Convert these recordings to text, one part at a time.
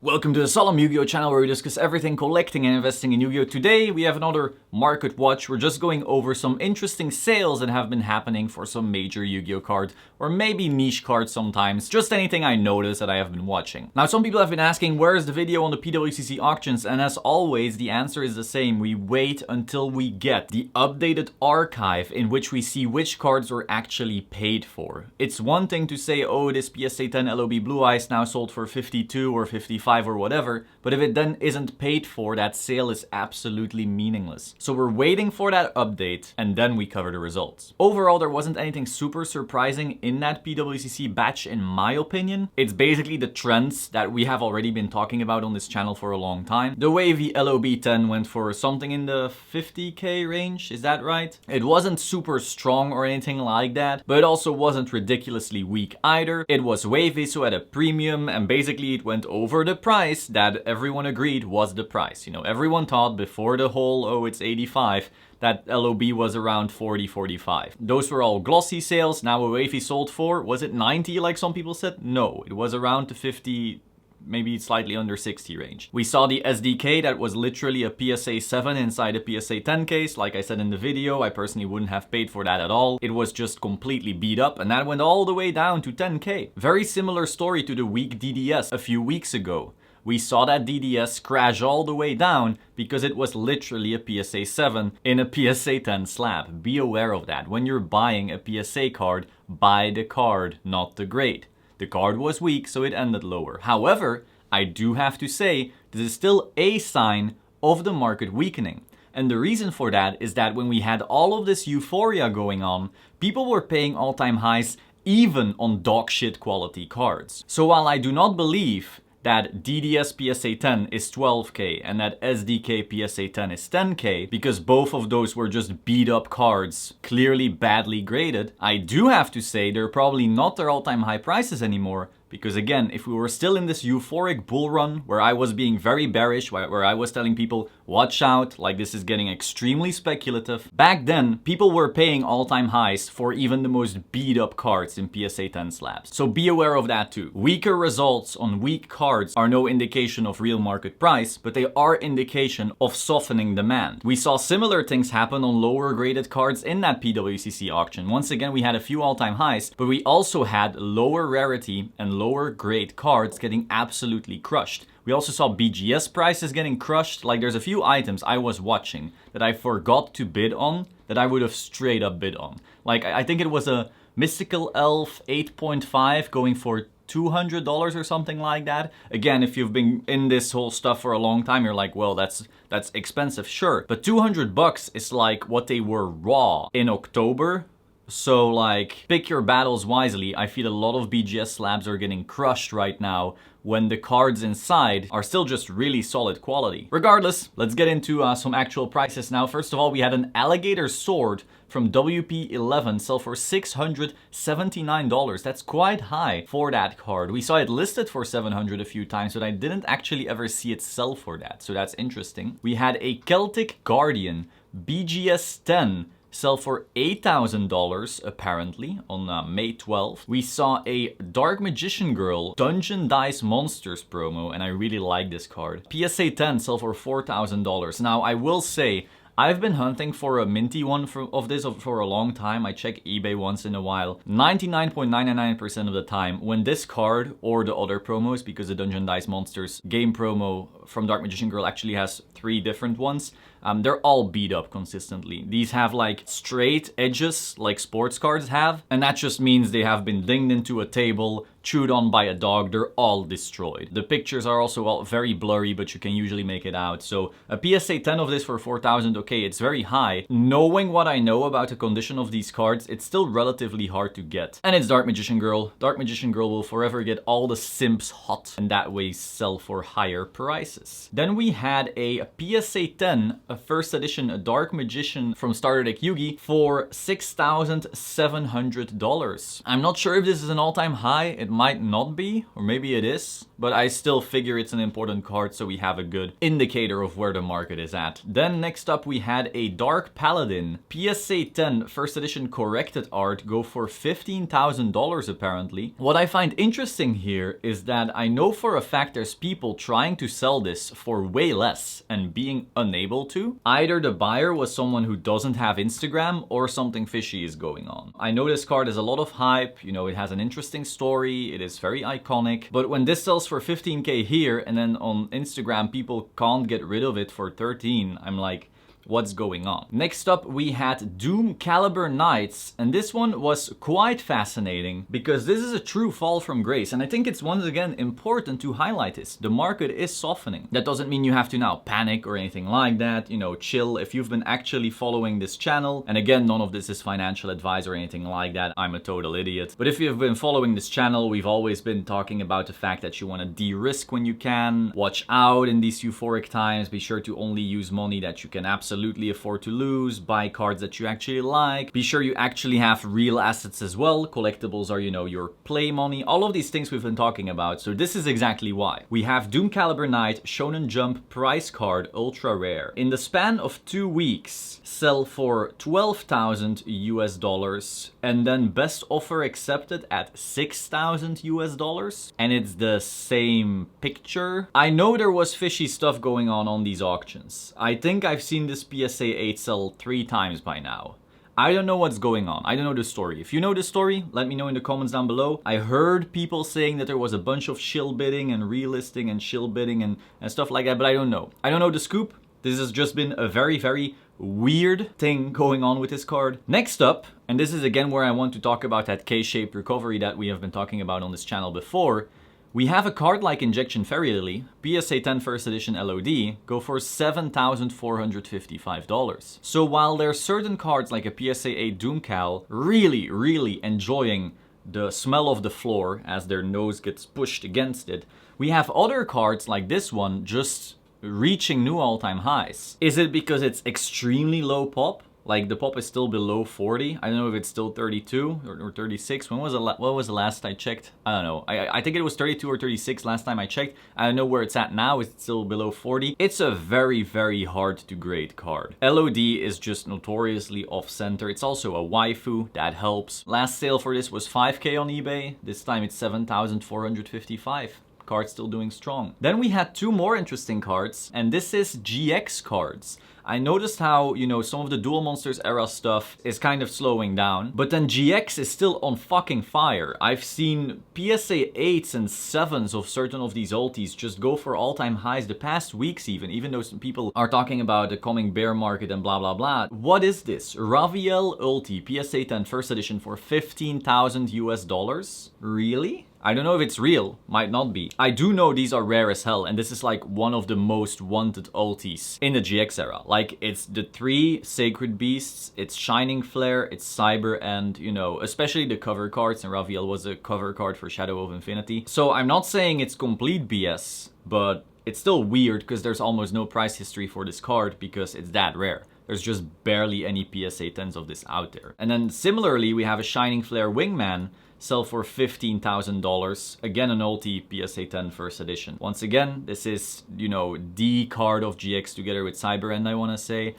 Welcome to the Solemn YuGiOh channel where we discuss everything collecting and investing in YuGiOh. Today we have another market watch. We're just going over some interesting sales that have been happening for some major YuGiOh cards, or maybe niche cards sometimes, just anything I noticed that I have been watching. Now some people have been asking where is the video on the PWCC auctions, and as always the answer is the same. We wait until we get the updated archive in which we see which cards were actually paid for. It's one thing to say, oh, this PSA 10 LOB Blue Eyes now sold for 52 or 55 or whatever, but if it then isn't paid for, that sale is absolutely meaningless. So we're waiting for that update and then we cover the results. Overall, there wasn't anything super surprising in that PWCC batch in my opinion. It's basically the trends that we have already been talking about on this channel for a long time. The wavy LOB 10 went for something in the 50k range, is that right? It wasn't super strong or anything like that, but it also wasn't ridiculously weak either. It was wavy, so at a premium, and basically it went over the price that everyone agreed was the price. You know, everyone thought before the whole, oh, it's 85, that LOB was around 40, 45. Those were all glossy sales. Now a wavy sold for, was it 90 like some people said? No, it was around the 50, maybe slightly under 60 range. We saw the SDK that was literally a PSA 7 inside a PSA 10 case. Like I said in the video, I personally wouldn't have paid for that at all. It was just completely beat up, and that went all the way down to 10k. Very similar story to the weak DDS a few weeks ago. We saw that DDS crash all the way down because it was literally a PSA 7 in a PSA 10 slab. Be aware of that. When you're buying a PSA card, buy the card, not the grade. The card was weak, so it ended lower. However, I do have to say, this is still a sign of the market weakening. And the reason for that is that when we had all of this euphoria going on, people were paying all-time highs even on dog shit quality cards. So while I do not believe that DDS PSA 10 is 12k and that SDK PSA 10 is 10k, because both of those were just beat up cards, clearly badly graded, I do have to say they're probably not their all-time high prices anymore. Because again, if we were still in this euphoric bull run where I was being very bearish, where I was telling people, watch out, like this is getting extremely speculative, back then, people were paying all-time highs for even the most beat up cards in PSA 10 slabs. So be aware of that too. Weaker results on weak cards are no indication of real market price, but they are indication of softening demand. We saw similar things happen on lower graded cards in that PWCC auction. Once again, we had a few all-time highs, but we also had lower rarity and lower grade cards getting absolutely crushed. We also saw BGS prices getting crushed. Like there's a few items I was watching that I forgot to bid on that I would have straight up bid on. Like I think it was a Mystical Elf 8.5 going for $200 or something like that. Again, if you've been in this whole stuff for a long time, you're like, well, that's expensive, sure. But $200 is like what they were raw in October. So like, pick your battles wisely. I feel a lot of BGS slabs are getting crushed right now when the cards inside are still just really solid quality. Regardless, let's get into some actual prices now. First of all, we had an Alligator Sword from WP11 sell for $679. That's quite high for that card. We saw it listed for $700 a few times, but I didn't actually ever see it sell for that. So that's interesting. We had a Celtic Guardian BGS 10 sell for $8,000 apparently on May 12th. We saw a Dark Magician Girl Dungeon Dice Monsters promo, and I really like this card. PSA 10 sell for $4,000. Now I will say, I've been hunting for a minty one of this for a long time. I check eBay once in a while. 99.999% of the time, when this card or the other promos, because the Dungeon Dice Monsters game promo from Dark Magician Girl actually has 3 different ones, they're all beat up consistently. These have like straight edges like sports cards have, and that just means they have been dinged into a table, chewed on by a dog. They're all destroyed. The pictures are also all very blurry, but you can usually make it out. So a PSA 10 of this for 4,000, okay, it's very high. Knowing what I know about the condition of these cards, it's still relatively hard to get. And it's Dark Magician Girl. Dark Magician Girl will forever get all the simps hot and that way sell for higher prices. Then we had a PSA 10, a first edition, a Dark Magician from Starter Deck Yugi for $6,700. I'm not sure if this is an all-time high. It might not be, or maybe it is, but I still figure it's an important card, so we have a good indicator of where the market is at. Then next up we had a Dark Paladin PSA 10 first edition corrected art go for $15,000 apparently. What I find interesting here is that I know for a fact there's people trying to sell this for way less and being unable to. Either the buyer was someone who doesn't have Instagram or something fishy is going on. I know this card has a lot of hype, you know, it has an interesting story, it is very iconic, but when this sells for 15k here and then on Instagram people can't get rid of it for 13, I'm like, what's going on? Next up we had Doom Caliber Knights, and this one was quite fascinating because this is a true fall from grace, and I think it's once again important to highlight this. The market is softening. That doesn't mean you have to now panic or anything like that, you know, chill. If you've been actually following this channel, and again, none of this is financial advice or anything like that, I'm a total idiot, but if you've been following this channel, we've always been talking about the fact that you want to de-risk when you can, watch out in these euphoric times, be sure to only use money that you can absolutely afford to lose, buy cards that you actually like, be sure you actually have real assets as well. Collectibles are, you know, your play money, all of these things we've been talking about. So this is exactly why. We have Doom Caliber Knight Shonen Jump price card ultra rare. In the span of 2 weeks, sell for 12,000 US dollars and then best offer accepted at 6,000 US dollars. And it's the same picture. I know there was fishy stuff going on these auctions. I think I've seen this PSA 8 sell 3 times by now. I don't know what's going on. I don't know the story. If you know the story, let me know in the comments down below. I heard people saying that there was a bunch of shill bidding and relisting and shill bidding and stuff like that, but I don't know. I don't know the scoop. This has just been a very, very weird thing going on with this card. Next up, and this is again where I want to talk about that K-shaped recovery that we have been talking about on this channel before. We have a card like Injection Fairy Lily, PSA 10 first edition LOD, go for $7,455. So while there are certain cards like a PSA 8 Doom Cal really enjoying the smell of the floor as their nose gets pushed against it, we have other cards like this one just reaching new all-time highs. Is it because it's extremely low pop? Like the pop is still below 40. I don't know if it's still 32 or 36. When was what was the last I checked? I don't know. I think it was 32 or 36 last time I checked. I don't know where it's at now. It's still below 40. It's a very, very hard to grade card. LOD is just notoriously off-center. It's also a waifu. That helps. Last sale for this was 5k on eBay. This time it's 7,455. Card still doing strong. Then we had 2 more interesting cards, and this is GX cards. I noticed how, you know, some of the Duel Monsters era stuff is kind of slowing down, but then GX is still on fucking fire. I've seen PSA 8s and 7s of certain of these ultis just go for all-time highs the past weeks even though some people are talking about the coming bear market and blah blah blah. What is this? Raviel ulti PSA 10 first edition for 15,000 US dollars? Really? I don't know if it's real, might not be. I do know these are rare as hell, and this is like one of the most wanted ultis in the GX era. Like, it's the 3 Sacred Beasts, it's Shining Flare, it's Cyber, and, you know, especially the cover cards, and Raviel was a cover card for Shadow of Infinity. So I'm not saying it's complete BS, but it's still weird because there's almost no price history for this card because it's that rare. There's just barely any PSA 10s of this out there. And then similarly, we have a Shining Flare Wingman, sell for $15,000. Again, an ulti PSA 10 first edition. Once again, this is, you know, the card of GX together with Cyber End, I want to say.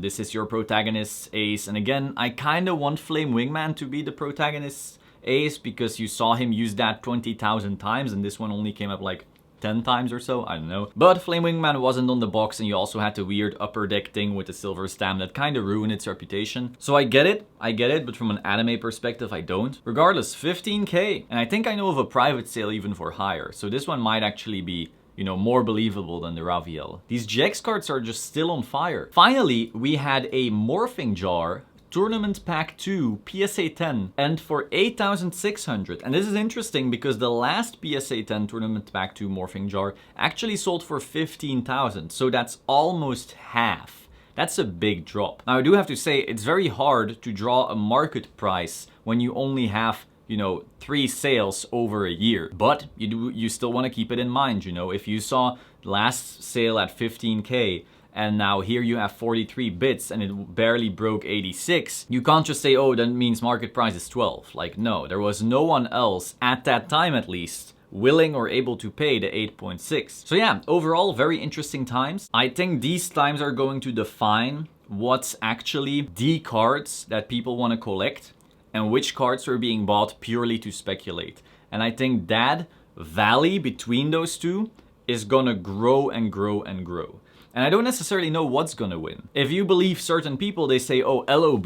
This is your protagonist's ace. And again, I kind of want Flame Wingman to be the protagonist's ace because you saw him use that 20,000 times and this one only came up like 10 times or so, I don't know. But Flame Wingman wasn't on the box, and you also had the weird upper deck thing with the silver stamp that kind of ruined its reputation. So I get it, but from an anime perspective, I don't. Regardless, 15k. And I think I know of a private sale even for higher. So this one might actually be, you know, more believable than the Raviel. These GX cards are just still on fire. Finally, we had a Morphing Jar Tournament Pack 2 PSA 10 and for 8,600. And this is interesting because the last PSA 10 Tournament Pack 2 Morphing Jar actually sold for 15,000. So that's almost half. That's a big drop. Now I do have to say it's very hard to draw a market price when you only have, you know, 3 sales over a year. But you still want to keep it in mind, you know, if you saw last sale at 15k and now here you have 43 bits and it barely broke 86, you can't just say, oh, that means market price is 12. Like, no, there was no one else, at that time at least, willing or able to pay the 8.6. So yeah, overall, very interesting times. I think these times are going to define what's actually the cards that people want to collect and which cards are being bought purely to speculate. And I think that valley between those two is gonna grow and grow and grow. And I don't necessarily know what's gonna win. If you believe certain people, they say, oh, LOB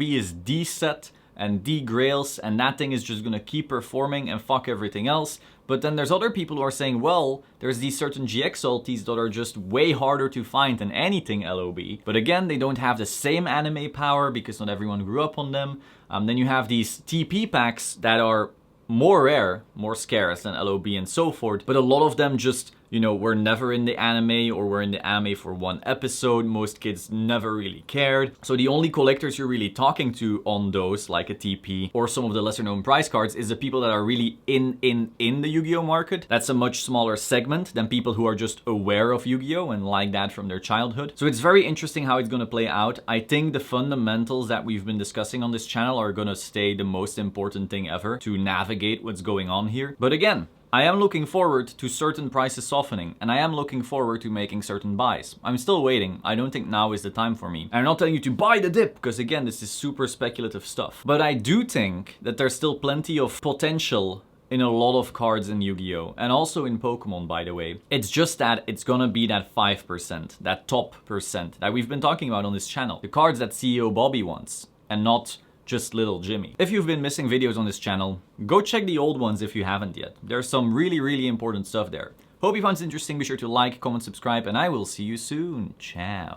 is the set and the grails, and that thing is just gonna keep performing and fuck everything else. But then there's other people who are saying, well, there's these certain GX ultis that are just way harder to find than anything LOB. But again, they don't have the same anime power because not everyone grew up on them. Then you have these TP packs that are more rare, more scarce than LOB and so forth, but a lot of them just, you know, were never in the anime or were in the anime for one episode. Most kids never really cared. So the only collectors you're really talking to on those, like a TP or some of the lesser known prize cards, is the people that are really in the Yu-Gi-Oh market. That's a much smaller segment than people who are just aware of Yu-Gi-Oh and like that from their childhood. So it's very interesting how it's gonna play out. I think the fundamentals that we've been discussing on this channel are gonna stay the most important thing ever to navigate what's going on here. But again, I am looking forward to certain prices softening, and I am looking forward to making certain buys. I'm still waiting. I don't think now is the time for me. And I'm not telling you to buy the dip, because again, this is super speculative stuff. But I do think that there's still plenty of potential in a lot of cards in Yu-Gi-Oh! And also in Pokemon, by the way. It's just that it's gonna be that 5%, that top percent that we've been talking about on this channel. The cards that CEO Bobby wants, and not just little Jimmy. If you've been missing videos on this channel, go check the old ones if you haven't yet. There's some really important stuff there. Hope you found this interesting. Be sure to like, comment, subscribe, and I will see you soon. Ciao.